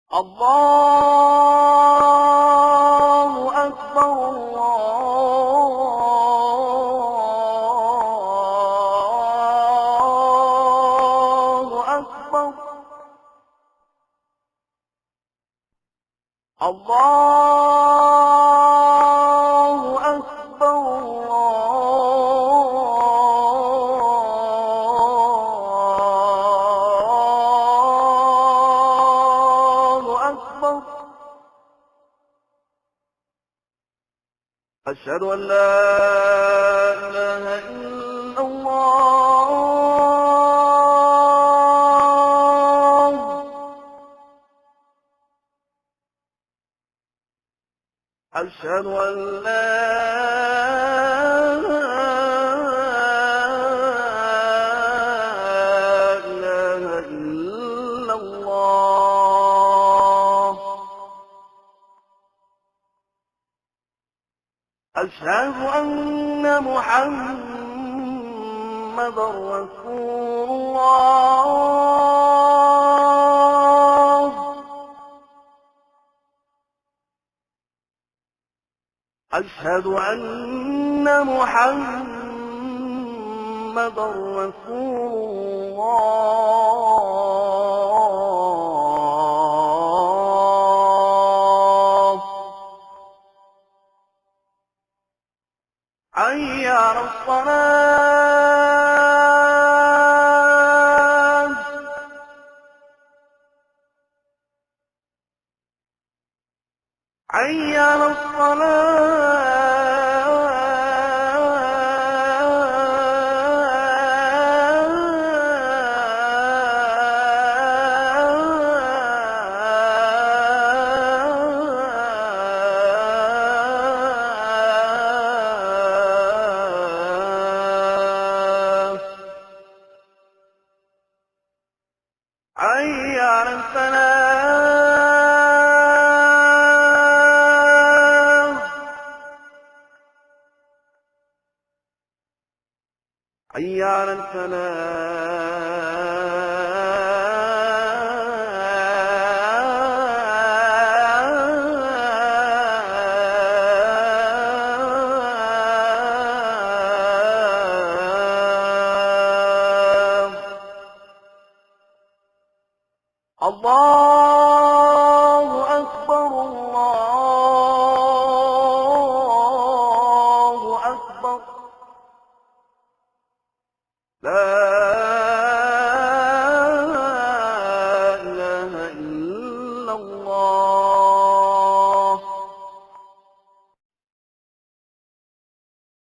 الله أكبر الله أكبر الله أكبر الله أكبر. أشهد أن لا إله إلا الله. أشهد أن لا إله إلا الله. أشهد أن محمدا رسول الله. أشهد أن محمدا رسول الله. حي على الصلاة. حي على الصلاة. حي على الفلاح. حي على الفلاح. الله أكبر الله أكبر. لا إله إلا الله.